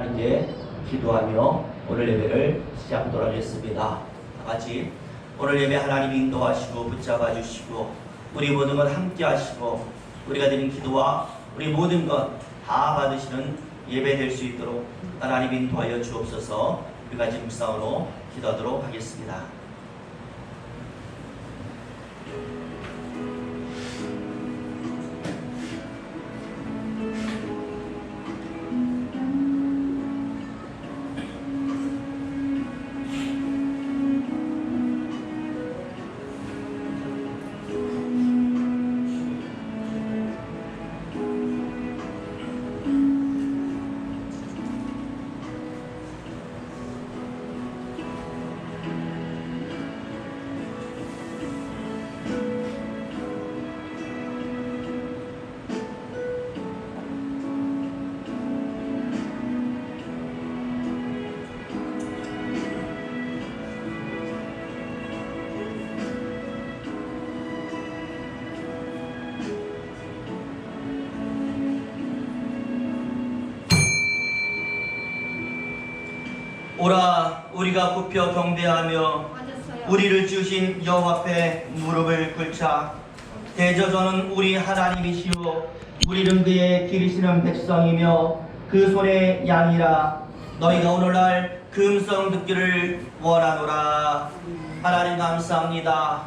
이제 기도하며 오늘 예배를 시작하도록 하겠습니다. 같이 오늘 예배 하나님 인도하시고 붙잡아 주시고 우리 모든 것 함께 하시고 우리가 드린 기도와 우리 모든 것 다 받으시는 예배 될 수 있도록 하나님 인도하여 주옵소서. 우리가 지금 묵상으로 기도하도록 하겠습니다. 오라 우리가 굽혀 경배하며 우리를 주신 여호와 앞에 무릎을 꿇자. 대저주는 우리 하나님이시오 우리는 그의 기르시는 백성이며 그 손의 양이라. 너희가 오늘날 그 음성 듣기를 원하노라. 하나님 감사합니다.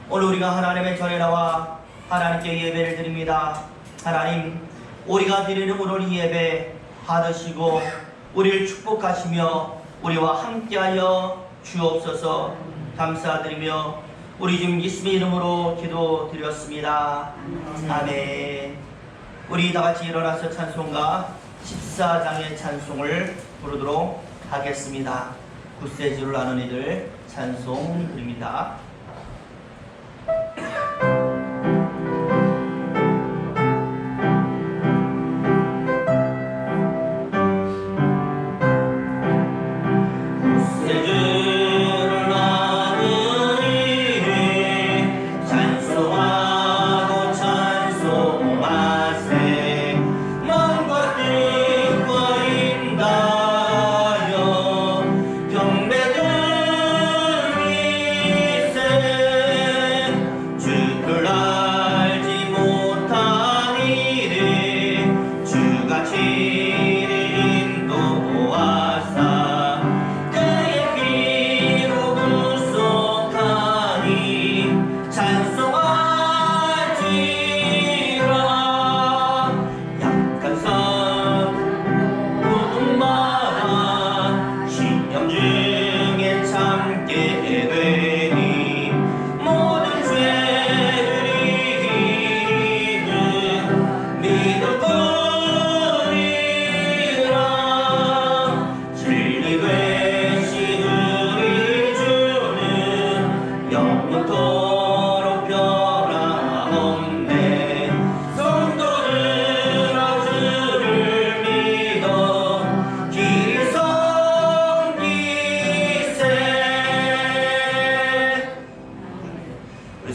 오늘 우리가 하나님의 전에 나와 하나님께 예배를 드립니다. 하나님 우리가 드리는 오늘 이 예배 받으시고 우리를 축복하시며 우리와 함께하여 주옵소서. 감사드리며 우리 주 예수의 이름으로 기도드렸습니다. 아멘. 우리 다같이 일어나서 찬송가 14장의 찬송을 부르도록 하겠습니다. 굿세주를 아는 이들 찬송 드립니다.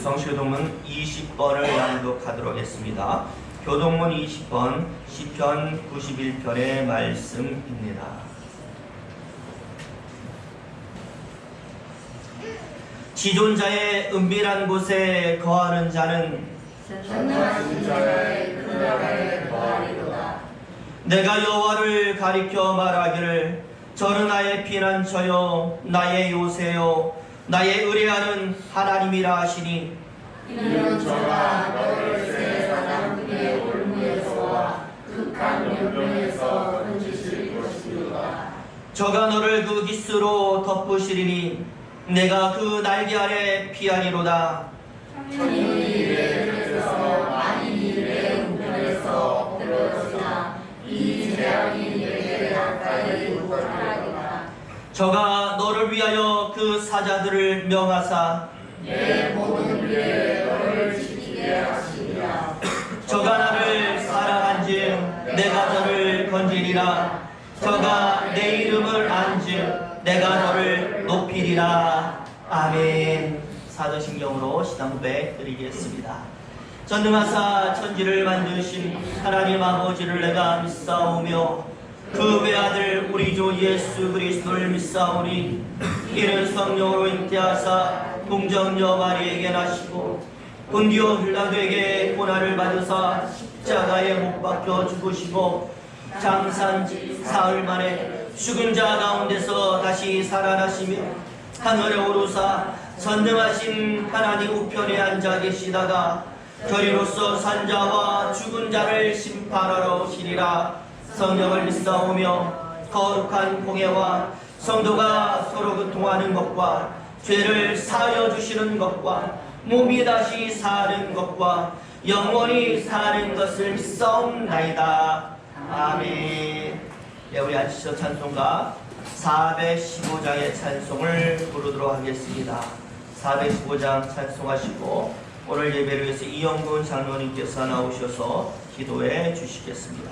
성시교동문 20번을 낭독하도록 하겠습니다. 교동문 20번 시편 91편의 말씀입니다. 지존자의 은밀한 곳에 거하는 자는 전능하신 자의 그 나라에 거하리로다. 내가 여호와를 가리켜 말하기를 저는 나의 피난처요 나의 요새요 나의 의뢰하는 하나님이라 하시니 이는 저가 너를 새 사냥꾼의 올무에서와 극한 연병에서 건지실 것이로다. 저가 너를 그 깃으로 덮으시리니 내가 그 날개 아래 피하리로다. 천인이 내 곁에서 만인이 내 우편에서 엎드러지나 이 재앙이 내게 가까이 오거니와. 저가 너를 위하여 그 사자들을 명하사 내 모든 위에 너를 지키게 하시리라. 저가 나를 사랑한즉 내가 저를 건지리라. 저가 내 이름을 안즉 내가 저를 높이리라. 아멘. 사도신경으로 시당 고백 드리겠습니다. 전능하사 천지를 만드신 하나님 아버지를 내가 믿사오며 그 외아들 우리 주 예수 그리스도를 믿사오니 이는 성령으로 잉태하사 동정녀 마리에게 나시고 본디오 빌라도에게 고난을 받으사 십자가에 못 박혀 죽으시고 장사한지 사흘 만에 죽은 자 가운데서 다시 살아나시며 하늘에 오르사 전능하신 하나님 우편에 앉아 계시다가 결의로서 산 자와 죽은 자를 심판하러 오시리라. 성령을 믿사오며 거룩한 공예와 성도가 서로 교통하는 것과 죄를 사하여 주시는 것과 몸이 다시 사는 것과 영원히 사는 것을 믿사옵나이다. 아멘. 네, 우리 앉으셔 찬송가 415장의 찬송을 부르도록 하겠습니다. 415장 찬송하시고 오늘 예배를 위해서 이영근 장로님께서 나오셔서 기도해 주시겠습니다.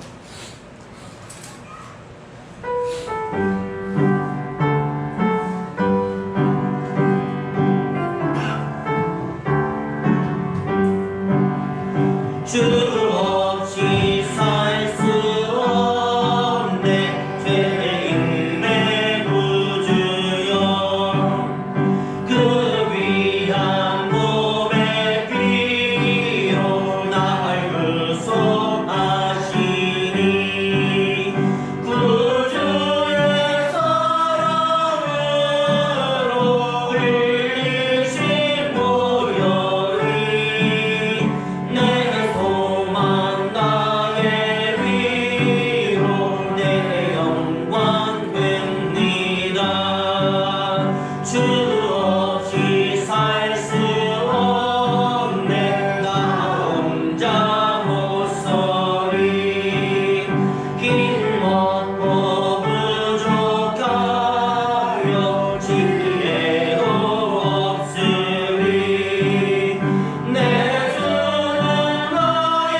주 없이 살 수 없네 죄인의 구주여 그 귀한 몸의 피로 날 구속하시니 구주의 사랑으로 흘리신 보혈이 내 소망 나의 위로 내 영광 됩니다. 주 없이 살 수 없네 나 혼자 못 서리 길 먹고 부족하여 지혜도 없으리 내 주는 나의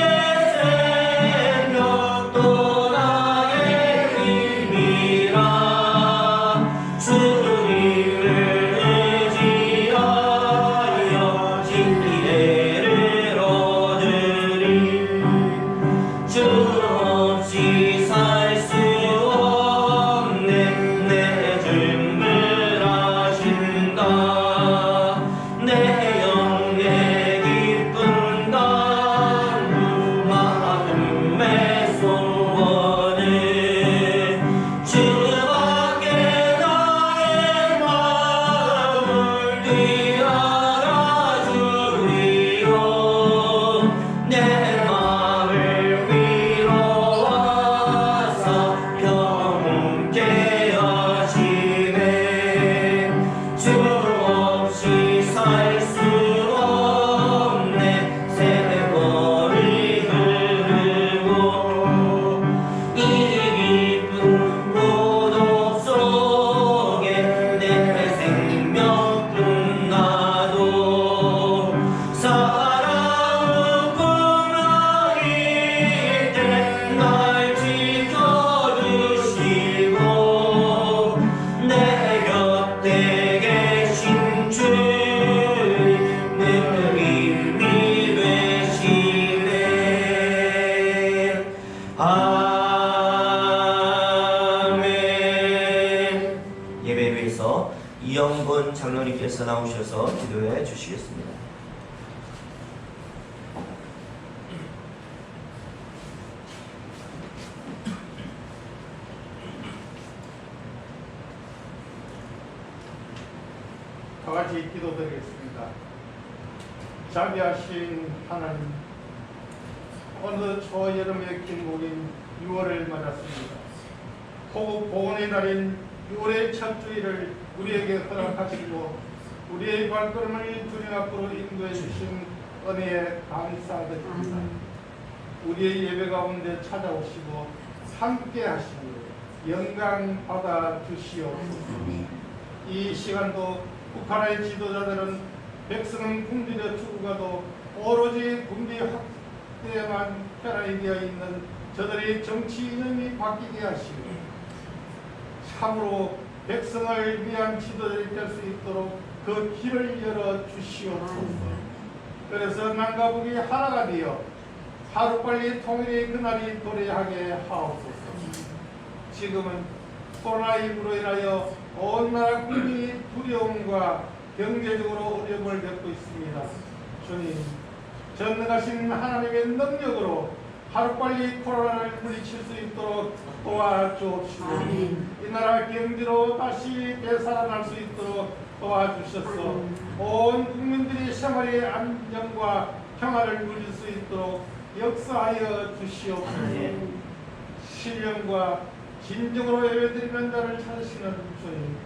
생명 또 나의 힘이라 주님을 의지하여 지혜를 얻으리 주 없이 살 수 없네 내 증을 하신다 내 영의 기쁜 간구 마음의 소원을 주밖에 나의 마음을 뒤알아 주리요 내 마음을 위로하사 평온케 하시네 주 없이 살 수 없네 세월이 흐르고 이 깊은 고독 속에 내 생명 끝나도 사랑은 꿈나일 때 날 지켜주시고 내 곁에 계신 주님 늘 힘이 되시네. 아멘. 예배를 위해서 이영근 장로님께서 나오셔서 기도해 주시겠습니다. 다 같이 기도드리겠습니다. 자비하신 하나님, 어느 초여름의 길목인 6월을 맞았습니다. 호국 보훈의 날인 6월의 첫 주일을 우리에게 허락하시고 우리의 발걸음을 주님 앞으로 인도해 주신 은혜에 감사드립니다. 우리의 예배 가운데 찾아오시고 함께 하시니 영광 받아 주시옵소서. 이 시간도 북한의 지도자들은 백성은 굶주려 죽어가도 오로지 군비 확대에만 편안히 되어 있는 저들의 정치 이념이 바뀌게 하시고 참으로 백성을 위한 지도자들이 될 수 있도록 그 길을 열어 주시옵소서. 그래서 남과 북이 하나가 되어 하루빨리 통일의 그날이 도래하게 하옵소서. 지금은 코로나19로 인하여 온 나라 국민이 두려움과 경제적으로 어려움을 겪고 있습니다. 주님, 전능하신 하나님의 능력으로 하루빨리 코로나를 물리칠 수 있도록 도와주옵시고 이 나라 경제로 다시 되살아날 수 있도록 도와주셔서 온 국민들이 생활의 안정과 평화를 누릴 수 있도록 역사하여 주시옵소서. 신령과 진정으로 예배드리는 자를 찾으시는 주님,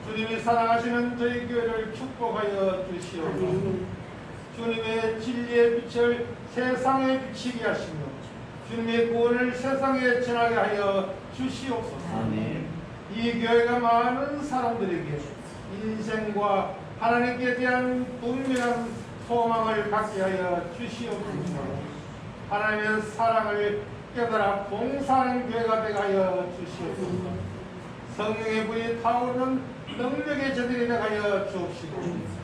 주님이 사랑하시는 저희 교회를 축복하여 주시옵소서. 주님의 진리의 빛을 세상에 비치게 하시며 주님의 구원을 세상에 전하게 하여 주시옵소서. 아멘. 이 교회가 많은 사람들에게 인생과 하나님께 대한 분명한 소망을 갖게 하여 주시옵소서. 하나님의 사랑을 깨달아 봉사하는 교회가 되게 하여 주시옵소서. 성령의 불이 타오르는 능력의 제들이 되게 하여 주옵시고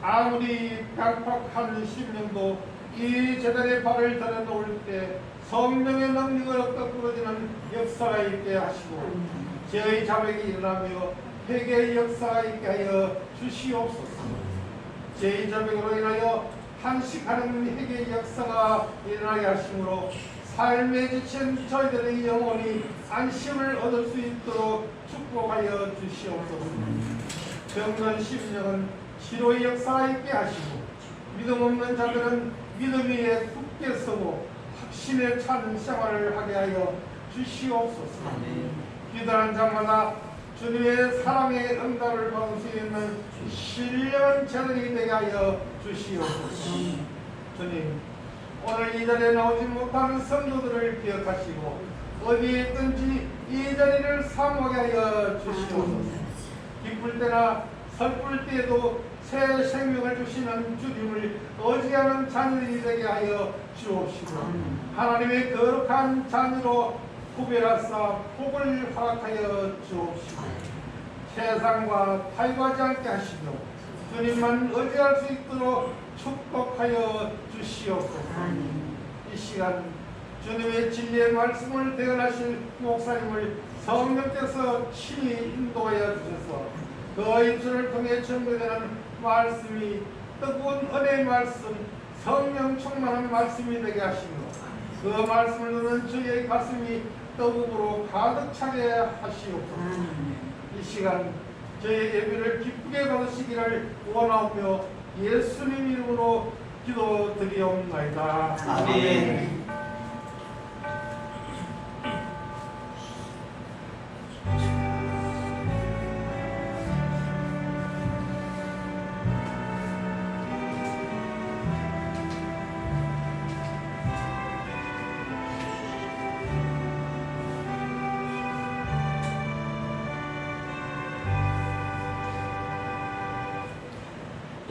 아무리 깜빡한 심령도 이 제단의 발을 들여놓을 때 성령의 능력으로 거꾸러지는 역사가 있게 하시고 죄의 자백이 일어나며 회개의 역사가 있게 하여 주시옵소서. 죄의 자백으로 인하여 탄식하는 회개의 역사가 일어나게 하심으로 삶에 지친 저희들의 영혼이 안심을 얻을 수 있도록 축복하여 주시옵소서. 병든 심령은 치료의 역사가 있게 하시고 믿음 없는 자들은 믿음 위에 굳게 서고 확신에 찬 생활을 하게 하여 주시옵소서. 기도하는 자마다 주님의 사랑의 응답을 받을 수 있는 신령한 자들이 되게 하여 주시옵소서. 주님, 오늘 이 자리에 나오지 못하는 성도들을 기억하시고 어디에 있든지 이 자리를 사모하게 하여 주시옵소서. 기쁠 때나 슬플 때에도 새 생명을 주시는 주님을 의지하는 자녀들이 되게 하여 주옵시고 하나님의 거룩한 자녀로 구별하사 복을 허락하여 주옵시고 세상과 타협하지 않게 하시며 주님만 의지할 수 있도록 축복하여 주시옵소서. 이 시간 주님의 진리의 말씀을 대언하실 목사님을 성령께서 친히 인도하여 주셔서 그 입술을 통해 전개되는 말씀이 뜨거운 은혜의 말씀, 성령 충만한 말씀이 되게 하시며 그 말씀을 듣는 저희의 가슴이 떡으로 가득 차게 하시옵소서. 이 시간 저희의 예배를 기쁘게 받으시기를 원하오며 예수님 이름으로 기도드리옵나이다. 아멘.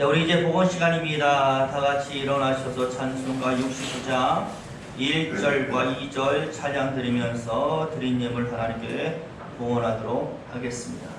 자, 우리 이제 복원 시간입니다. 다 같이 일어나셔서 찬송가 69장 1절과 2절 찬양 드리면서 드린 예물 하나님께 봉헌하도록 하겠습니다.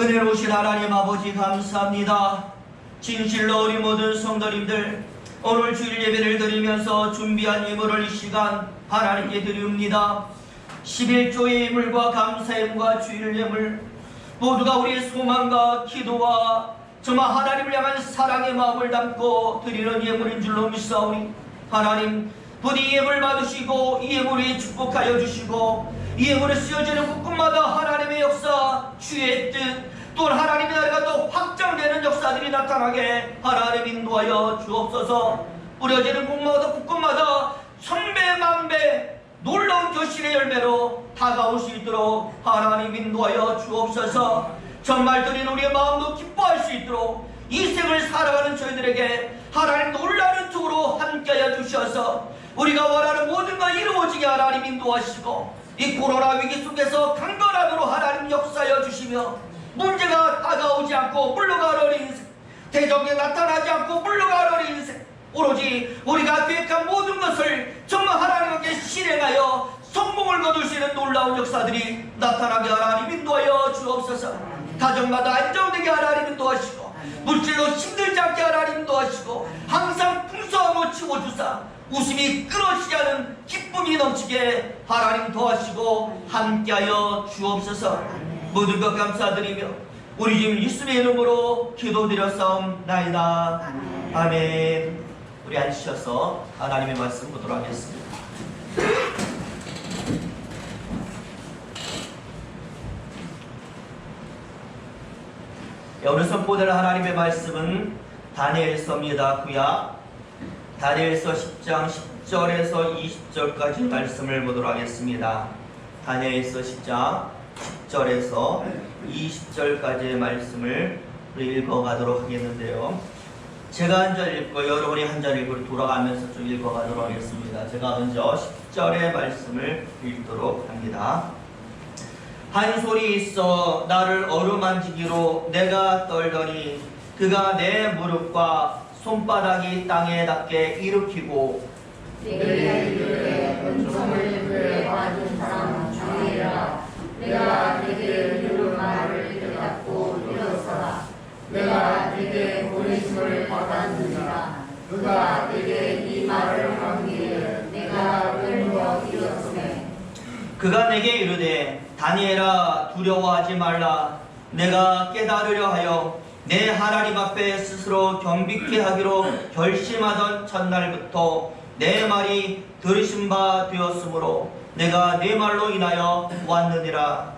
은혜로우신 하나님 아버지 감사합니다. 진실로 우리 모든 성도님들 오늘 주일 예배를 드리면서 준비한 예물을 이 시간 하나님께 드리옵니다. 11조의 예물과 감사의 예물과 주일 예물 모두가 우리의 소망과 기도와 정말 하나님을 향한 사랑의 마음을 담고 드리는 예물인 줄로 믿사오니 하나님 부디 이 예물 받으시고 이 예물에 축복하여 주시고 이 예물에 쓰여지는 국군마다 하나님의 역사, 주의 뜻, 또한 하나님의 나라가 또 확장되는 역사들이 나타나게 하나님 인도하여 주옵소서. 뿌려지는 국군마다 천배만배 놀라운 결실의 열매로 다가올 수 있도록 하나님 인도하여 주옵소서. 정말 드린 우리의 마음도 기뻐할 수 있도록 이 생을 살아가는 저희들에게 하나님 놀라는 쪽으로 함께하여 주셔서 우리가 원하는 모든 걸 이루어지게 하나님 인도하시고 이 코로나 위기 속에서 강건하도록 하나님 역사하여 주시며 문제가 다가오지 않고 물러가는 인생, 대적에 나타나지 않고 물러가는 인생, 오로지 우리가 계획한 모든 것을 정말 하나님께 실행하여 성공을 거둘 수 있는 놀라운 역사들이 나타나게 하나님 인도하여 주옵소서. 가정마다 안정되게 하나님 인도하시고 물질로 힘들지 않게 하나님 인도하시고 항상 풍성함으로 치워주사 웃음이 끊어지지 않은 기쁨이 넘치게 하나님 도와시고 함께하여 주옵소서. 모든 것 감사드리며 우리 주님 예수의 이름으로 기도드렸사옵나이다. 아멘. 우리 앉으셔서 하나님의 말씀 보도록 하겠습니다. 오늘 선포될 하나님의 말씀은 다니엘서입니다. 구약 다니엘서 10장 10절에서 20절까지 말씀을 보도록 하겠습니다. 다니엘서 10장 10절에서 20절까지의 말씀을 우리 읽어가도록 하겠는데요. 제가 한 절 읽고 여러분이 한 절 읽고 돌아가면서 좀 읽어가도록 하겠습니다. 제가 먼저 10절의 말씀을 읽도록 합니다. 한 소리 있어 나를 어루만지기로 내가 떨더니 그가 내 무릎과 손바닥이 땅에 닿게 일으키고 내게 이르되 은총을 그에 받은 사람 주의라. 내가 내게 이르는 말을 깨닫고 일어서라. 내가 내게 보내심을 받았느니라. 그가 내게 이 말을 하기에 내가 왼거 일었으매 그가 내게 이르되 다니엘아 두려워하지 말라. 내가 깨달으려 하여 내 하나님 앞에 스스로 경비케 하기로 결심하던 첫날부터 내 말이 들으신 바 되었으므로 내가 내 말로 인하여 왔느니라.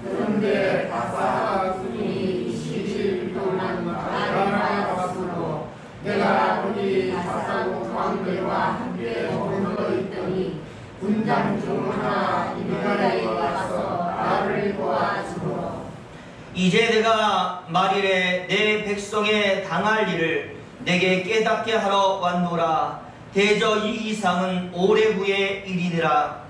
그런데 바사가 군이 20일 동안 나를 왔으므로 내가 보니 바사국 왕들과 함께 머물러 있더니 군장 중 하나 이스라엘에 와서 나를 도와주므로 이제 내가 말이래 내 백성의 당할 일을 내게 깨닫게 하러 왔노라. 대저 이 이상은 오래 후의 일이니라.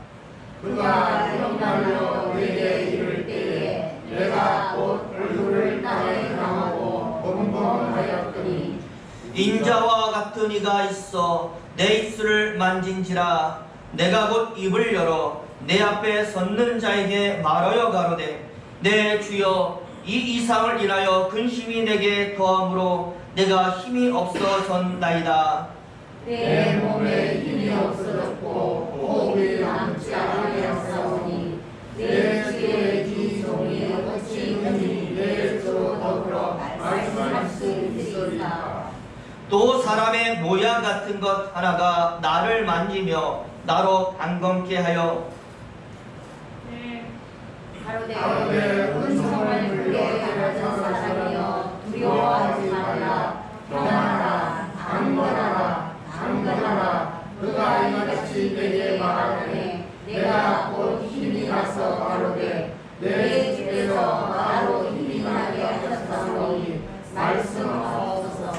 그가 이런 말로 내게 이를 때에 내가 곧 얼굴을 땅에 향하고 범범하였더니 인자와 같은 이가 있어 내 입술을 만진지라. 내가 곧 입을 열어 내 앞에 섰는 자에게 말하여 가로되 내 주여 이 이상을 인하여 근심이 내게 더함으로 내가 힘이 없어졌나이다. 내 몸에 힘이 없어졌고 호흡이 남지 아니하였사오니 내 주의 지종이 어찌 있느니 내 주로 더불어 말씀할 수 있으리까. 또 사람의 모양 같은 것 하나가 나를 만지며 나로 강건케 하여 가로되 은총을 그게 가진 사람이여 두려워하지 말라. 평안하라. 강건하라. 강건하라. 그가 이같이 내게 말하되 내가 곧 힘이 나서 가로되 내 집에서 나로 힘이 나게 하셨사오니 말씀하옵소서.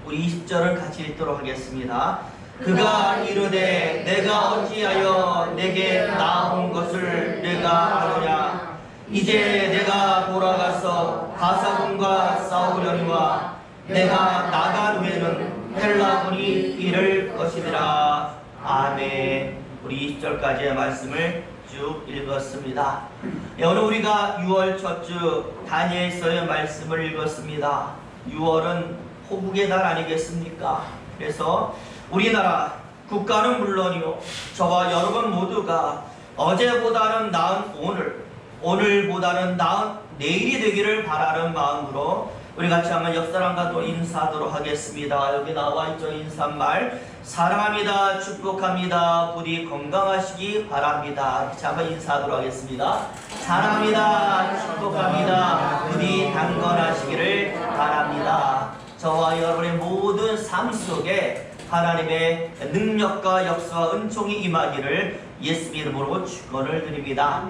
우리 20절을 같이 읽도록 하겠습니다. 그가 이르되 내가 어찌하여 내게 나온 것을 내가 아느냐. 이제 내가 돌아가서 바사군과 싸우려니와 내가 나간 후에는 헬라군이 이를 것이니라. 아멘. 우리 20절까지의 말씀을 쭉 읽었습니다. 오늘 우리가 6월 첫 주 다니엘서의 말씀을 읽었습니다. 6월은 호국의 달 아니겠습니까? 그래서 우리나라 국가는 물론이요 저와 여러분 모두가 어제보다는 나은 오늘, 오늘보다는 나은 내일이 되기를 바라는 마음으로 우리 같이 한번 옆사람과 또 인사하도록 하겠습니다. 여기 나와 있죠. 인사말. 사랑합니다. 축복합니다. 부디 건강하시기 바랍니다. 같이 한번 인사하도록 하겠습니다. 사랑합니다. 축복합니다. 부디 강건하시기를 바랍니다. 저와 여러분의 모든 삶 속에 하나님의 능력과 역사와 은총이 임하기를 예수 이름으로 축원을 드립니다.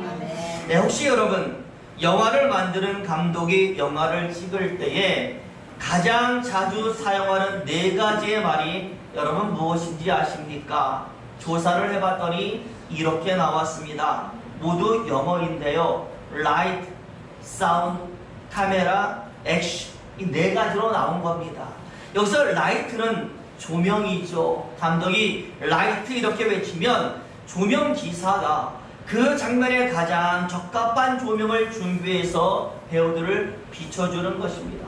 네, 혹시 여러분 영화를 만드는 감독이 영화를 찍을 때에 가장 자주 사용하는 4가지의 말이 여러분 무엇인지 아십니까? 조사를 해봤더니 이렇게 나왔습니다. 모두 영어인데요. 라이트, 사운드, 카메라, 액션, 이 4가지로 나온 겁니다. 여기서 라이트는 조명이죠. 감독이 라이트 이렇게 외치면 조명 기사가 그 장면에 가장 적합한 조명을 준비해서 배우들을 비춰주는 것입니다.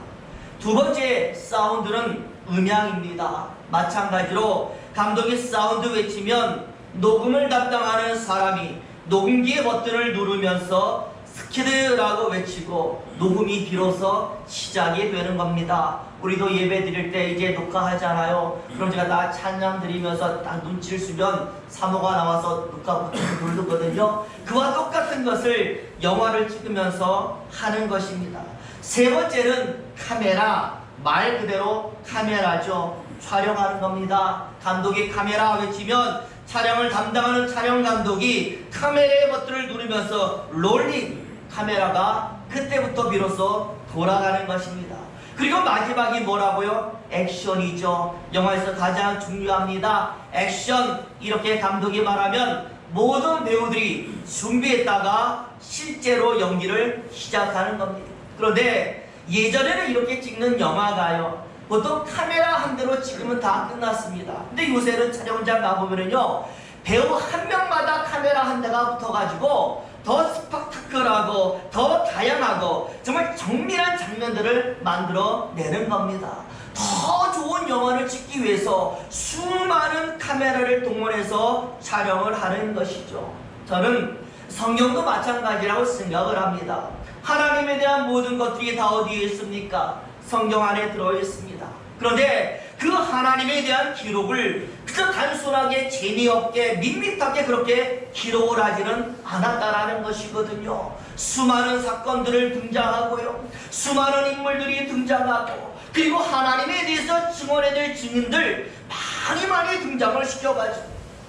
두 번째, 사운드는 음향입니다. 마찬가지로 감독이 사운드 외치면 녹음을 담당하는 사람이 녹음기의 버튼을 누르면서 스키드라고 외치고 녹음이 비로소 시작이 되는 겁니다. 우리도 예배 드릴 때 이제 녹화하잖아요. 그럼 제가 다 찬양 드리면서 딱 눈치를 쓰면 사모가 나와서 녹화 버튼을 누르거든요. 그와 똑같은 것을 영화를 찍으면서 하는 것입니다. 세 번째는 카메라, 말 그대로 카메라죠. 촬영하는 겁니다. 감독이 카메라 외치면 촬영을 담당하는 촬영 감독이 카메라의 버튼을 누르면서 롤링, 카메라가 그때부터 비로소 돌아가는 것입니다. 그리고 마지막이 뭐라고요? 액션이죠. 영화에서 가장 중요합니다. 액션, 이렇게 감독이 말하면 모든 배우들이 준비했다가 실제로 연기를 시작하는 겁니다. 그런데 예전에는 이렇게 찍는 영화가요, 보통 카메라 한 대로 찍으면 다 끝났습니다. 근데 요새는 촬영장 가보면요, 배우 한 명마다 카메라 한 대가 붙어가지고 더 스펙타클하고 더 다양하고 정말 정밀한 장면들을 만들어내는 겁니다. 더 좋은 영화를 찍기 위해서 수많은 카메라를 동원해서 촬영을 하는 것이죠. 저는 성경도 마찬가지라고 생각을 합니다. 하나님에 대한 모든 것들이 다 어디에 있습니까? 성경 안에 들어있습니다. 그런데 그 하나님에 대한 기록을 그저 단순하게 재미없게 밋밋하게 그렇게 기록을 하지는 않았다라는 것이거든요. 수많은 사건들을 등장하고요, 수많은 인물들이 등장하고, 그리고 하나님에 대해서 증언해야 될 증인들 많이 등장을 시켜가지고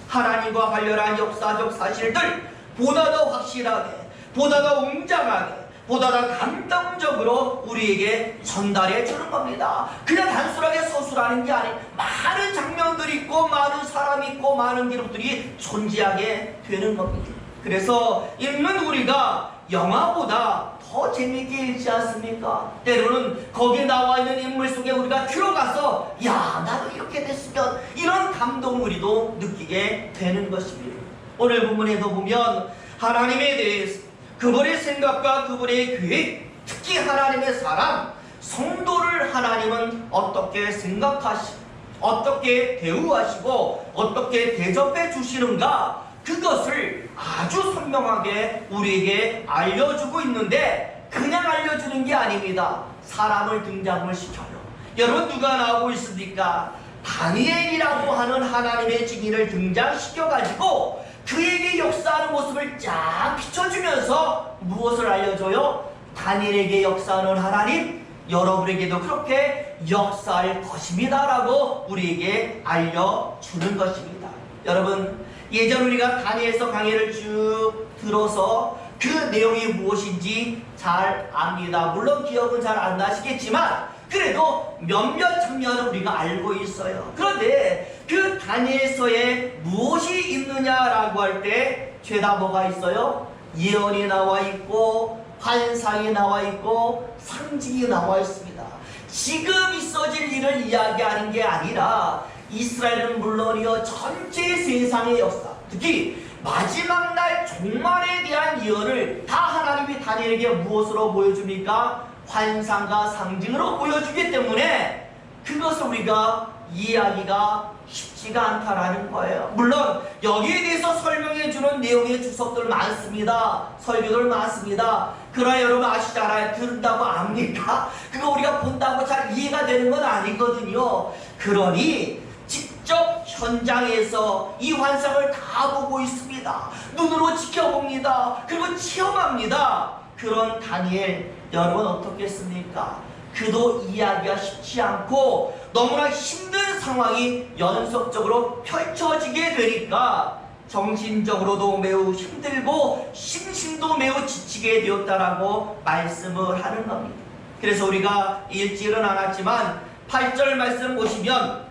하나님과 관련한 역사적 사실들 보다 더 확실하게, 보다 더 웅장하게, 보다 더 감동적으로 우리에게 전달해 주는 겁니다. 그냥 단순하게 서술하는 게 아닌 많은 장면들이 있고 많은 사람이 있고 많은 기록들이 존재하게 되는 겁니다. 그래서 읽는 우리가 영화보다 더 재미있게 읽지 않습니까? 때로는 거기에 나와 있는 인물 속에 우리가 들어가서 야, 나도 이렇게 됐으면, 이런 감동을 우리도 느끼게 되는 것입니다. 오늘 본문에도 보면 하나님에 대해서, 그분의 생각과 그분의 계획, 특히 하나님의 사람, 성도를 하나님은 어떻게 생각하시고 어떻게 대우하시고 어떻게 대접해 주시는가, 그것을 아주 선명하게 우리에게 알려주고 있는데, 그냥 알려주는 게 아닙니다. 사람을 등장을 시켜요. 여러분, 누가 나오고 있습니까? 다니엘이라고 하는 하나님의 증인을 등장시켜가지고 그에게 역사하는 모습을 쫙 비춰주면서 무엇을 알려줘요? 다니엘에게 역사하는 하나님, 여러분에게도 그렇게 역사할 것입니다 라고 우리에게 알려주는 것입니다. 여러분, 예전 우리가 다니엘서 강의를 쭉 들어서 그 내용이 무엇인지 잘 압니다. 물론 기억은 잘 안 나시겠지만 그래도 몇몇 장면은 우리가 알고 있어요. 그런데 그 다니엘서에 무엇이 있느냐라고 할 때 죄다 뭐가 있어요? 예언이 나와 있고 환상이 나와 있고 상징이 나와 있습니다. 지금 있어질 일을 이야기하는 게 아니라 이스라엘은 물론이요, 전체 세상의 역사, 특히 마지막 날 종말에 대한 예언을 다 하나님이 다니엘에게 무엇으로 보여줍니까? 환상과 상징으로 보여주기 때문에 그것을 우리가 이해하기가 쉽지가 않다라는 거예요. 물론 여기에 대해서 설명해 주는 내용의 주석들 많습니다. 설교들 많습니다. 그러나 여러분 아시잖아요. 들은다고 압니까? 그거 우리가 본다고 잘 이해가 되는 건 아니거든요. 그러니 직접 현장에서 이 환상을 다 보고 있습니다. 눈으로 지켜봅니다. 그리고 체험합니다. 그런 다니엘, 여러분 어떻겠습니까? 그도 이해하기가 쉽지 않고 너무나 힘든 상황이 연속적으로 펼쳐지게 되니까 정신적으로도 매우 힘들고 심신도 매우 지치게 되었다라고 말씀을 하는 겁니다. 그래서 우리가 읽지는 않았지만 8절 말씀 보시면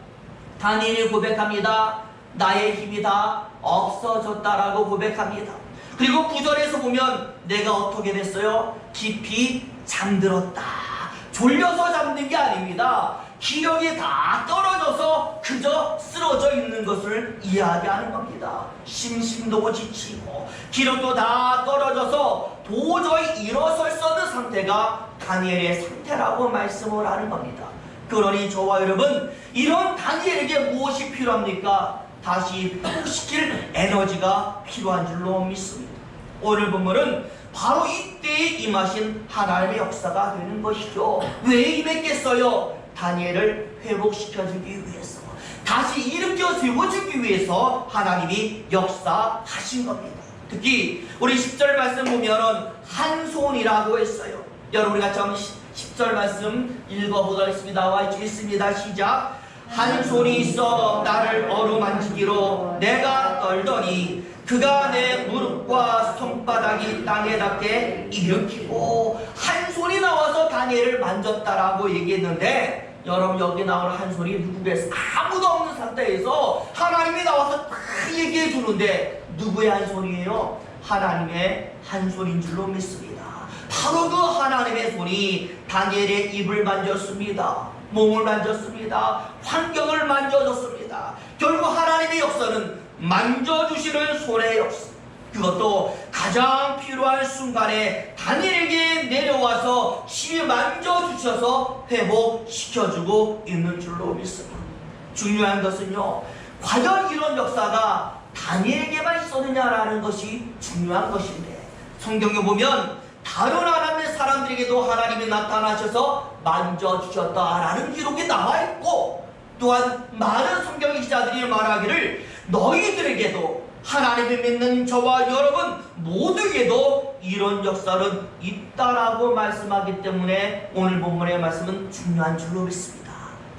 다니엘이 고백합니다. 나의 힘이 다 없어졌다라고 고백합니다. 그리고 9절에서 보면 내가 어떻게 됐어요? 깊이 잠들었다. 졸려서 잠든 게 아닙니다. 기력이 다 떨어져서 그저 쓰러져 있는 것을 이해하게 하는 겁니다. 심신도 지치고 기력도 다 떨어져서 도저히 일어설 수 없는 상태가 다니엘의 상태라고 말씀을 하는 겁니다. 그러니 저와 여러분, 이런 다니엘에게 무엇이 필요합니까? 다시 회복시킬 에너지가 필요한 줄로 믿습니다. 오늘 본문은 바로 이때에 임하신 하나님의 역사가 되는 것이죠. 왜 임했겠어요? 다니엘을 회복시켜주기 위해서, 다시 일으켜 세워주기 위해서 하나님이 역사하신 겁니다. 특히 우리 10절 말씀 보면은 한 손이라고 했어요. 여러분 우리가 처음 10절 말씀 읽어보겠습니다. 나와 있습니다. 시작. 한 손이 있어 나를 어루만지기로 내가 떨더니 그가 내 무릎과 손바닥이 땅에 닿게 일으키고, 한 손이 나와서 다니엘을 만졌다라고 얘기했는데, 여러분 여기 나오는 한 손이 누구겠어요? 아무도 없는 상태에서 하나님이 나와서 딱 얘기해 주는데 누구의 한 손이에요? 하나님의 한 손인 줄로 믿습니다. 바로 그 하나님의 손이 다니엘의 입을 만졌습니다. 몸을 만졌습니다. 환경을 만져줬습니다. 결국 하나님의 역사는 만져주시는 손의 역사, 그것도 가장 필요한 순간에 다니엘에게 내려와서 힘이 만져주셔서 회복시켜주고 있는 줄로 믿습니다. 중요한 것은요, 과연 이런 역사가 다니엘에게만 있었느냐라는 것이 중요한 것인데, 성경에 보면 다른 하나님의 사람들에게도 하나님이 나타나셔서 만져주셨다라는 기록이 나와 있고, 또한 많은 성경 기자들이 말하기를 너희들에게도, 하나님을 믿는 저와 여러분 모두에게도 이런 역사는 있다라고 말씀하기 때문에 오늘 본문의 말씀은 중요한 줄로 믿습니다.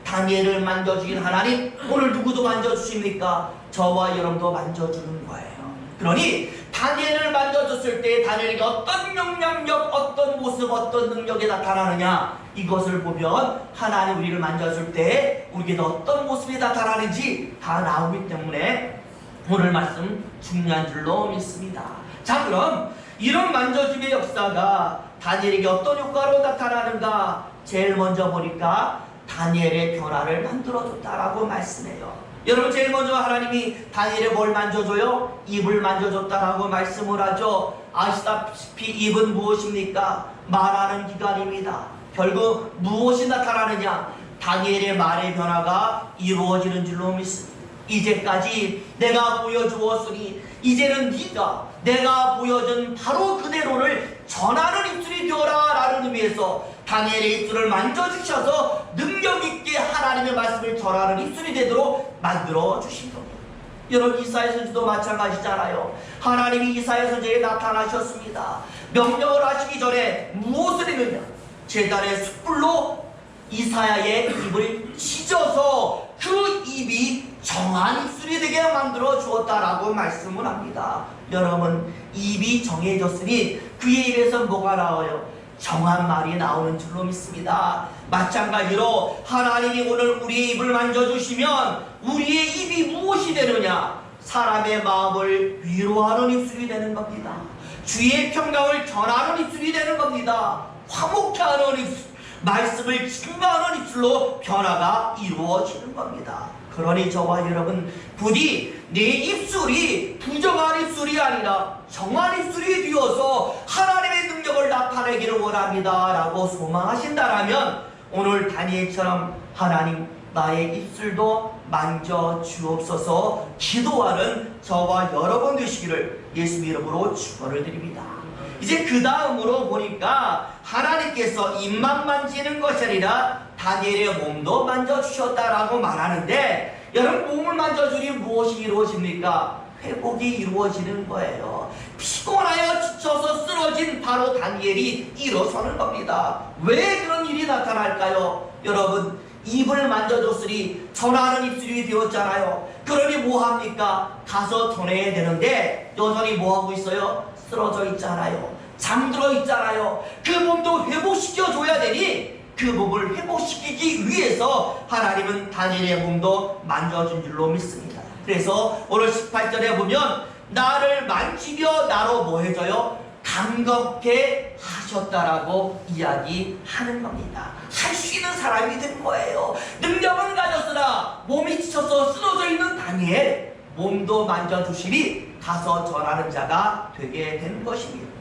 다니엘을 만져주신 하나님, 오늘 누구도 만져주십니까? 저와 여러분도 만져주는 거예요. 그러니 다니엘을 만져줬을 때 다니엘에게 어떤 영향력, 어떤 모습, 어떤 능력이 나타나느냐, 이것을 보면 하나님 우리를 만져줄 때 우리에게 어떤 모습이 나타나는지 다 나오기 때문에 오늘 말씀 중요한 줄로 믿습니다. 자, 그럼 이런 만져줌의 역사가 다니엘에게 어떤 효과로 나타나는가? 제일 먼저 보니까 다니엘의 변화를 만들어줬다라고 말씀해요. 여러분, 제일 먼저 하나님이 다니엘의 뭘 만져줘요? 입을 만져줬다라고 말씀을 하죠. 아시다시피 입은 무엇입니까? 말하는 기관입니다. 결국 무엇이 나타나느냐? 다니엘의 말의 변화가 이루어지는 줄로 믿습니다. 이제까지 내가 보여주었으니 이제는 네가 내가 보여준 바로 그대로를 전하는 입술이 되어라 라는 의미에서 다니엘의 입술을 만져주셔서 능력있게 하나님의 말씀을 전하는 입술이 되도록 만들어 주신 겁니다. 여러분, 이사야 선지도 마찬가지잖아요. 하나님이 이사야 선지에 나타나셨습니다. 명령을 하시기 전에 무엇을 했느냐? 제단의 숯불로 이사야의 입을 찢어서 그 입이 정한 입술이 되게 만들어 주었다라고 말씀을 합니다. 여러분, 입이 정해졌으니 그의 입에서 뭐가 나와요? 정한 말이 나오는 줄로 믿습니다. 마찬가지로 하나님이 오늘 우리의 입을 만져주시면 우리의 입이 무엇이 되느냐? 사람의 마음을 위로하는 입술이 되는 겁니다. 주의 평강을 전하는 입술이 되는 겁니다. 화목케 하는 입술, 말씀을 증거하는 입술로 변화가 이루어지는 겁니다. 그러니 저와 여러분, 부디 내 입술이 부정한 입술이 아니라 정한 입술이 되어서 하나님의 능력을 나타내기를 원합니다 라고 소망하신다라면 오늘 다니엘처럼 하나님 나의 입술도 만져 주옵소서 기도하는 저와 여러분 되시기를 예수님 이름으로 축원을 드립니다. 이제 그 다음으로 보니까 하나님께서 입만 만지는 것이 아니라 다니엘의 몸도 만져주셨다라고 말하는데, 여러분 몸을 만져주니 무엇이 이루어집니까? 회복이 이루어지는 거예요. 피곤하여 지쳐서 쓰러진 바로 다니엘이 일어서는 겁니다. 왜 그런 일이 나타날까요? 여러분, 입을 만져줬으니 전하는 입술이 되었잖아요. 그러니 뭐합니까? 가서 전해야 되는데 여전히 뭐하고 있어요? 쓰러져 있잖아요. 잠들어 있잖아요. 그 몸도 회복시켜줘야 되니 그 몸을 회복시키기 위해서 하나님은 다니엘의 몸도 만져준 줄로 믿습니다. 그래서 오늘 18절에 보면 나를 만지며 나로 뭐 해줘요? 감격해 하셨다라고 이야기하는 겁니다. 할 수 있는 사람이 된 거예요. 능력은 가졌으나 몸이 지쳐서 쓰러져 있는 다니엘, 몸도 만져주시니 가서 전하는 자가 되게 되는 것입니다.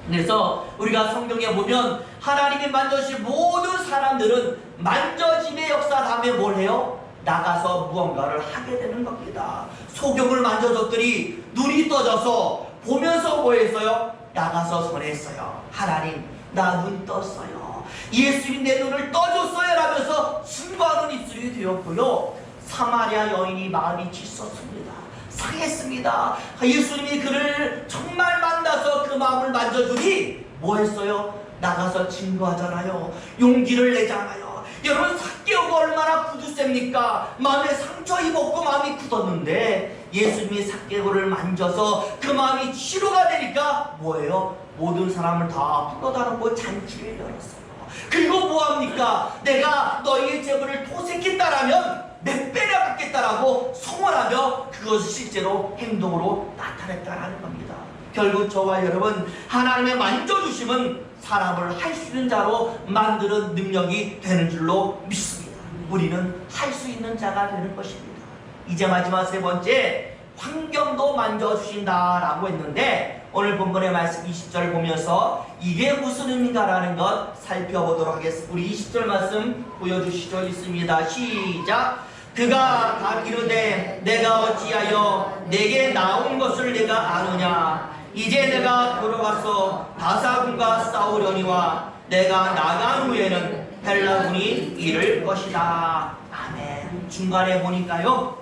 그래서 우리가 성경에 보면 하나님이 만져주신 모든 사람들은 만져짐의 역사 다음에 뭘 해요? 나가서 무언가를 하게 되는 겁니다. 소경을 만져줬더니 눈이 떠져서 보면서 뭐 했어요? 나가서 전했어요. 하나님, 나 눈 떴어요. 예수님 내 눈을 떠줬어요 라면서 순간은 입술이 되었고요. 사마리아 여인이 마음이 찢었습니다. 상했습니다. 예수님이 그를 정말 만나서 그 마음을 만져주니 뭐 했어요? 나가서 증거하잖아요. 용기를 내잖아요. 여러분, 삭개오가 얼마나 굳으셉니까? 마음에 상처 입었고 마음이 굳었는데 예수님이 삭개오를 만져서 그 마음이 치료가 되니까 뭐예요? 모든 사람을 다 불러다 놓고 잔치를 열었어요. 그리고 뭐합니까? 내가 너희의 재물을 토색했다라면 몇 배나 갚겠다라고 성언하며 그것을 실제로 행동으로 나타냈다라는 겁니다. 결국 저와 여러분, 하나님의 만져주심은 사람을 할 수 있는 자로 만드는 능력이 되는 줄로 믿습니다. 우리는 할 수 있는 자가 되는 것입니다. 이제 마지막 세 번째, 환경도 만져주신다라고 했는데 오늘 본문의 말씀 20절 보면서 이게 무슨 의미인가라는 것 살펴보도록 하겠습니다. 우리 20절 말씀 보여주시죠. 있습니다. 시작. 그가 다 이르되 내가 어찌하여 내게 나온 것을 내가 아느냐. 이제 내가 돌아가서 바사군과 싸우려니와 내가 나간 후에는 헬라군이 이를 것이다. 아멘. 중간에 보니까요,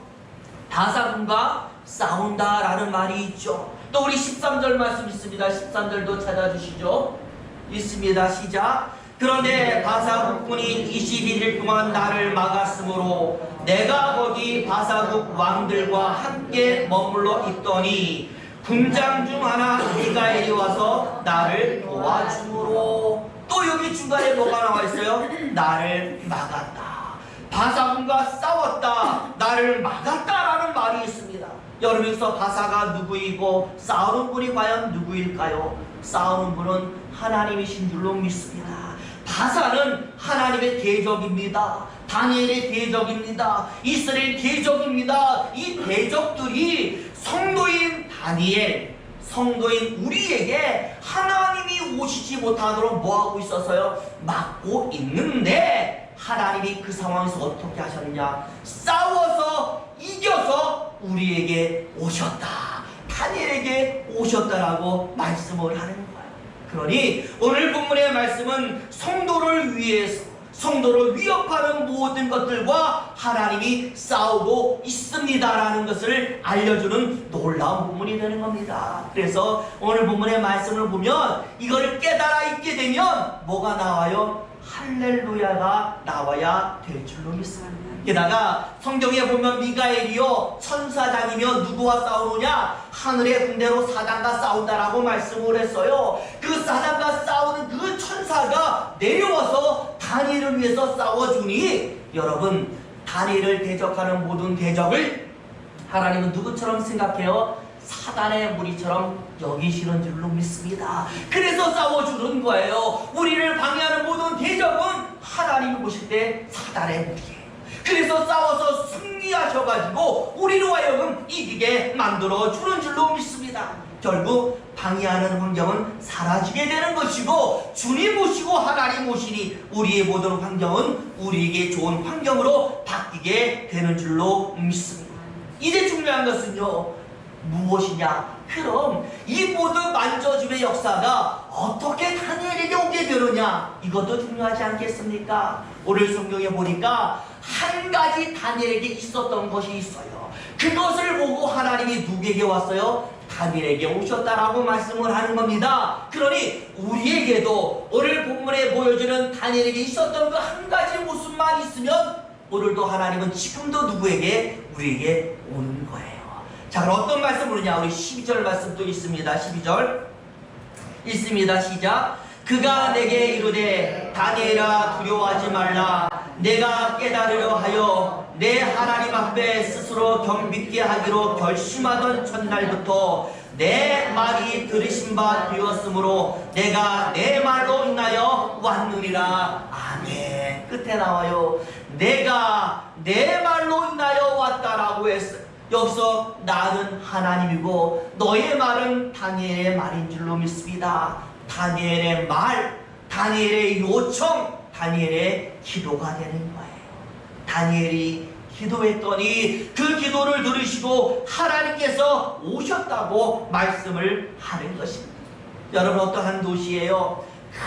바사군과 싸운다라는 말이 있죠. 또 우리 13절 말씀 있습니다. 13절도 찾아주시죠. 있습니다. 시작. 그런데 바사국군이 21일 동안 나를 막았으므로 내가 거기 바사국 왕들과 함께 머물러 있더니 군장 중 하나 미가엘이 와서 나를 도와주므로. 또 여기 중간에 뭐가 나와 있어요? 나를 막았다. 바사군과 싸웠다. 나를 막았다라는 말이 있습니다. 여러분, 여기서 바사가 누구이고 싸우는 분이 과연 누구일까요? 싸우는 분은 하나님이신 줄로 믿습니다. 바사는 하나님의 대적입니다. 다니엘의 대적입니다. 이스라엘 대적입니다. 이 대적들이 성도인 다니엘, 성도인 우리에게 하나님이 오시지 못하도록 뭐하고 있었어요? 막고 있는데 하나님이 그 상황에서 어떻게 하셨느냐? 싸워서 이겨서 우리에게 오셨다. 다니엘에게 오셨다라고 말씀을 하는 거예요. 그러니 오늘 본문의 말씀은 성도를 위해서, 성도를 위협하는 모든 것들과 하나님이 싸우고 있습니다라는 것을 알려주는 놀라운 본문이 되는 겁니다. 그래서 오늘 본문의 말씀을 보면 이거를 깨달아 있게 되면 뭐가 나와요? 할렐루야가 나와야 될 줄로 믿습니다. 게다가 성경에 보면 미가엘이요 천사장이며 누구와 싸우느냐? 하늘의 군대로 사단과 싸운다라고 말씀을 했어요. 그 사단과 싸우는 그 천사가 내려와서 다니엘을 위해서 싸워주니 여러분, 다니엘을 대적하는 모든 대적을 하나님은 누구처럼 생각해요? 사단의 무리처럼 여기시는 줄로 믿습니다. 그래서 싸워주는 거예요. 우리를 방해하는 모든 대적은 하나님이 보실 때 사단의 무리예요. 그래서 싸워서 승리하셔가지고 우리로 하여금 이기게 만들어주는 줄로 믿습니다. 결국 방해하는 환경은 사라지게 되는 것이고, 주님 오시고 하나님 오시니 우리의 모든 환경은 우리에게 좋은 환경으로 바뀌게 되는 줄로 믿습니다. 이제 중요한 것은요, 무엇이냐? 그럼 이 모든 만져줌의 역사가 어떻게 다니엘에게 오게 되느냐? 이것도 중요하지 않겠습니까? 오늘 성경에 보니까 한 가지 다니엘에게 있었던 것이 있어요. 그것을 보고 하나님이 누구에게 왔어요? 다니엘에게 오셨다라고 말씀을 하는 겁니다. 그러니 우리에게도 오늘 본문에 보여주는 다니엘에게 있었던 그 한 가지 모습만 있으면 오늘도 하나님은 지금도 누구에게? 우리에게 오는 거예요. 자, 그럼 어떤 말씀으로냐? 우리 12절 말씀 또 있습니다. 12절 있습니다. 시작. 그가 내게 이르되 다니엘아 두려워하지 말라. 내가 깨달으려 하여 내 하나님 앞에 스스로 겸비게 하기로 결심하던 첫날부터 내 말이 들으신 바 되었으므로 내가 내 말로 인하여 왔느니라. 아멘. 끝에 나와요. 내가 내 말로 인하여 왔다라고 했어요. 여기서 나는 하나님이고 너의 말은 다니엘의 말인 줄로 믿습니다. 다니엘의 말, 다니엘의 요청, 다니엘의 기도가 되는 거예요. 다니엘이 기도했더니 그 기도를 들으시고 하나님께서 오셨다고 말씀을 하는 것입니다. 여러분, 어떠한 도시예요?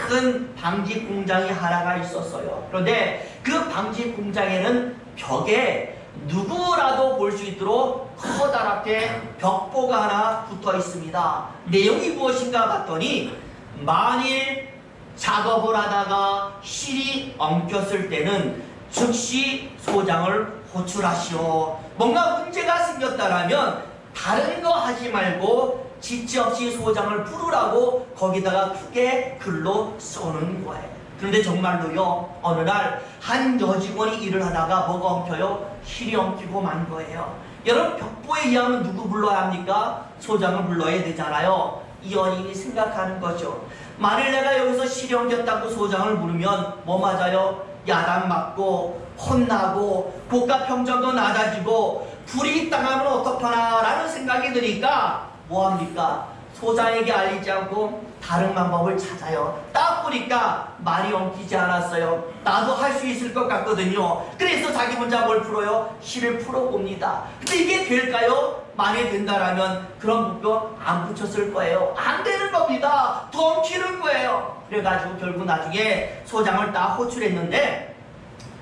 큰 방직 공장이 하나가 있었어요. 그런데 그 방직 공장에는 벽에 누구라도 볼 수 있도록 커다랗게 벽보가 하나 붙어 있습니다. 내용이 무엇인가 봤더니 만일 작업을 하다가 실이 엉켰을 때는 즉시 소장을 호출하시오. 뭔가 문제가 생겼다라면 다른 거 하지 말고 지체 없이 소장을 부르라고 거기다가 크게 글로 써놓은 거예요. 그런데 정말로요, 어느 날 한 여직원이 일을 하다가 뭐가 엉켜요? 실이 엉키고 만 거예요. 여러분, 벽보에 의하면 누구 불러야 합니까? 소장을 불러야 되잖아요. 이 연인이 생각하는 거죠. 만일 내가 여기서 실이 엉켰다고 소장을 부르면 뭐 맞아요? 야단 맞고 혼나고 국가 평정도 낮아지고 불이익 당하면 어떡하나 라는 생각이 드니까 뭐합니까? 소장에게 알리지 않고 다른 방법을 찾아요. 딱 보니까 말이 엉키지 않았어요. 나도 할 수 있을 것 같거든요. 그래서 자기 혼자 뭘 풀어요? 실을 풀어봅니다. 근데 이게 될까요? 만약 된다라면 그런 목표 안 붙였을 거예요. 안 되는 겁니다. 더 엉키는 거예요. 그래가지고 결국 나중에 소장을 딱 호출했는데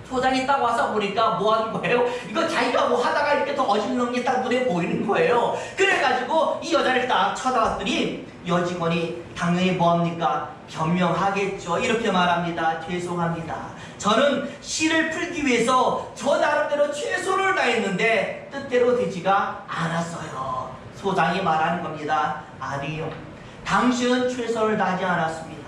소장이 딱 와서 보니까 뭐 하는 거예요? 이거 자기가 뭐 하다가 이렇게 더 어지럽는 게 딱 눈에 보이는 거예요. 그래가지고 이 여자를 딱 쳐다봤더니 여직원이 당연히 뭐합니까? 변명하겠죠. 이렇게 말합니다. 죄송합니다. 저는 실을 풀기 위해서 저 나름대로 최선을 다했는데 뜻대로 되지가 않았어요. 소장이 말하는 겁니다. 아니요. 당신은 최선을 다하지 않았습니다.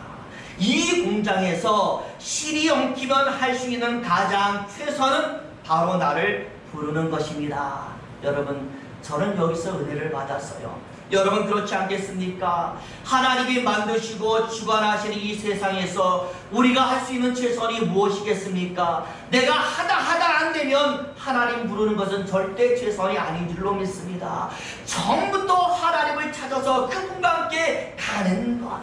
이 공장에서 실이 엉키면 할 수 있는 가장 최선은 바로 나를 부르는 것입니다. 여러분, 저는 여기서 은혜를 받았어요. 여러분, 그렇지 않겠습니까? 하나님이 만드시고 주관하시는 이 세상에서 우리가 할 수 있는 최선이 무엇이겠습니까? 내가 하다 안 되면 하나님 부르는 것은 절대 최선이 아닌 줄로 믿습니다. 처음부터 하나님을 찾아서 그분과 함께 가는 것,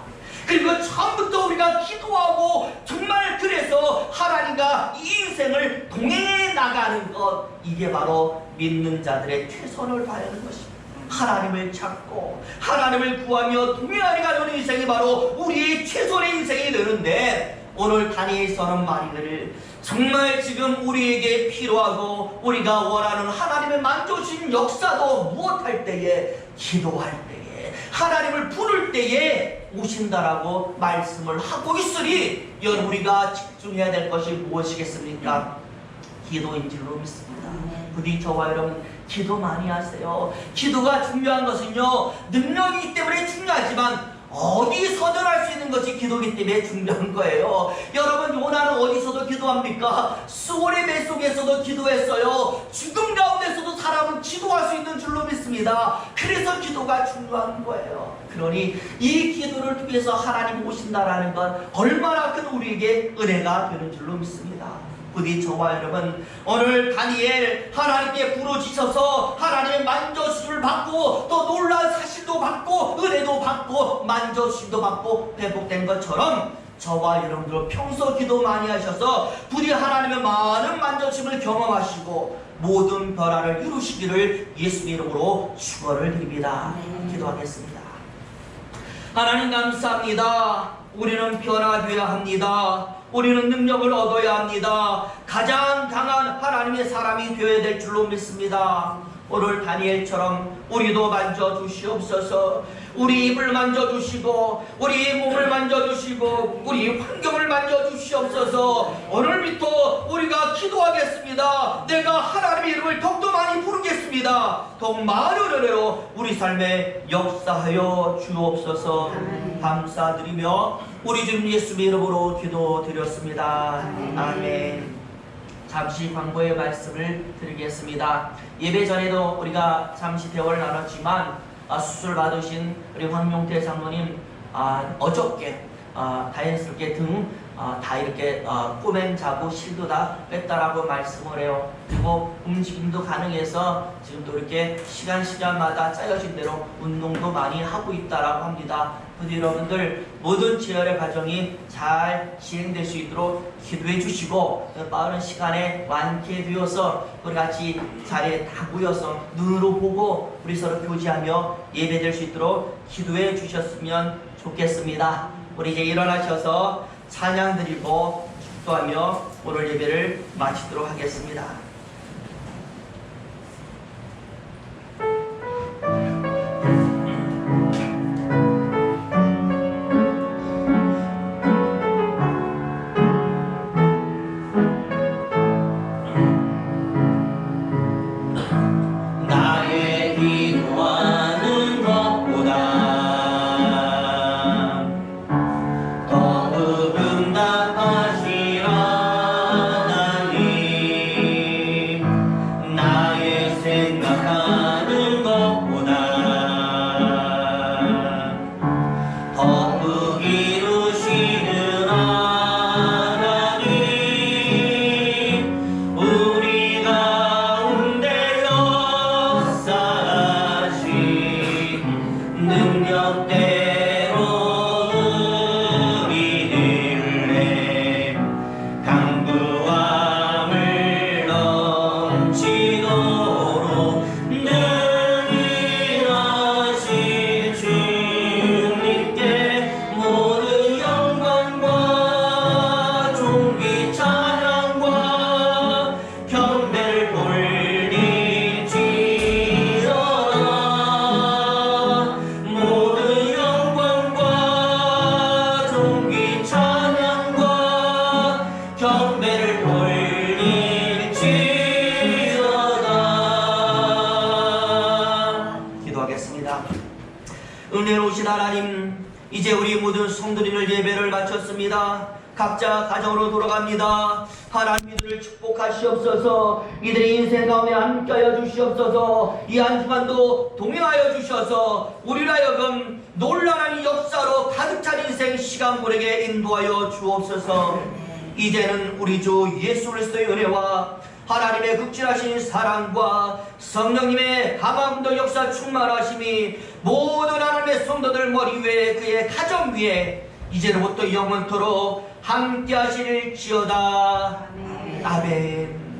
그리고 처음부터 우리가 기도하고 정말 그래서 하나님과 이 인생을 동행해 나가는 것, 이게 바로 믿는 자들의 최선을 다하는 것입니다. 하나님을 찾고 하나님을 구하며 동행하게 가는 인생이 바로 우리의 최선의 인생이 되는데, 오늘 다니엘서는 말이기를 정말 지금 우리에게 필요하고 우리가 원하는 하나님의 만져주신 역사도 무엇할 때에, 기도할 때에, 하나님을 부를 때에 오신다라고 말씀을 하고 있으니 여러분, 우리가 집중해야 될 것이 무엇이겠습니까? 기도인 줄로 믿습니다. 부디 저와 여러분 기도 많이 하세요. 기도가 중요한 것은요, 능력이 있기 때문에 중요하지만 어디서든 할 수 있는 것이 기도이기 때문에 중요한 거예요. 여러분, 요나는 어디서도 기도합니까? 수월의 배 속에서도 기도했어요. 죽음 가운데서도 사람은 기도할 수 있는 줄로 믿습니다. 그래서 기도가 중요한 거예요. 그러니 이 기도를 통해서 하나님 오신다라는 건 얼마나 큰 우리에게 은혜가 되는 줄로 믿습니다. 부디 저와 여러분 오늘 다니엘 하나님께 부르짖어서 하나님의 만져주심을 받고 또 놀라운 사실도 받고 은혜도 받고 만져주심도 받고 회복된 것처럼 저와 여러분들 평소 기도 많이 하셔서 부디 하나님의 많은 만져주심을 경험하시고 모든 변화를 이루시기를 예수의 이름으로 축원을 드립니다. 기도하겠습니다. 하나님 감사합니다. 우리는 변화되어야 합니다. 우리는 능력을 얻어야 합니다. 가장 강한 하나님의 사람이 되어야 될 줄로 믿습니다. 오늘 다니엘처럼 우리도 만져주시옵소서. 우리 입을 만져주시고 우리 몸을 만져주시고 우리 환경을 만져주시옵소서. 오늘부터 우리가 기도하겠습니다. 내가 하나님의 이름을 더욱더 많이 부르겠습니다. 더욱 많은 은혜로 우리 삶에 역사하여 주옵소서. 감사드리며 우리 주님 예수의 이름으로 기도드렸습니다. 아멘. 잠시 광고의 말씀을 드리겠습니다. 예배 전에도 우리가 잠시 대화를 나눴지만 수술 받으신 우리 황용태 장로님 어저께 다행스럽게 등 다 이렇게 꼬맨 자고 실도 다 뺐다라고 말씀을 해요. 그리고 움직임도 가능해서 지금 또 이렇게 시간마다 짜여진 대로 운동도 많이 하고 있다라고 합니다. 부디 여러분들 모든 재활의 과정이 잘 진행될 수 있도록 기도해 주시고 빠른 시간에 완쾌되어서 우리 같이 자리에 다 모여서 눈으로 보고 우리 서로 교제하며 예배될 수 있도록 기도해 주셨으면 좋겠습니다. 우리 이제 일어나셔서 찬양 드리고 축도하며 오늘 예배를 마치도록 하겠습니다. 나의 기도하는 것보다 더 응답하시라 하나님. 나의 생각하는 것보다 더 이루시는 하나님. 우리 가운데 역사하신 능력대로 우리들의 강구함을 넘치도록 능히 하신 주님께 모든 영광과 존귀 찬양과 경배를 돌릴지어다. 모든 영광과 존귀 찬양과 경배를 돌릴지어다. 기도하겠습니다. 은혜로우신 하나님, 이제 우리 모든 성도님을 예배를 마쳤습니다. 각자 가정으로 돌아갑니다. 하나님 이들을 축복하시옵소서. 이들의 인생 가운데 함께하여 주시옵소서. 이 한 주간도 동행하여 주셔서 우리를 하여금 놀라운 역사로 가득 찬 인생 시간 보내게 인도하여 주옵소서. 이제는 우리 주 예수 그리스도의 은혜와 하나님의 극진하신 사랑과 성령님의 감화운동 역사 충만하심이 모든 하나님의 성도들 머리 위에 그의 가정 위에 이제로부터 영원토록 함께 하실지어다. 아멘.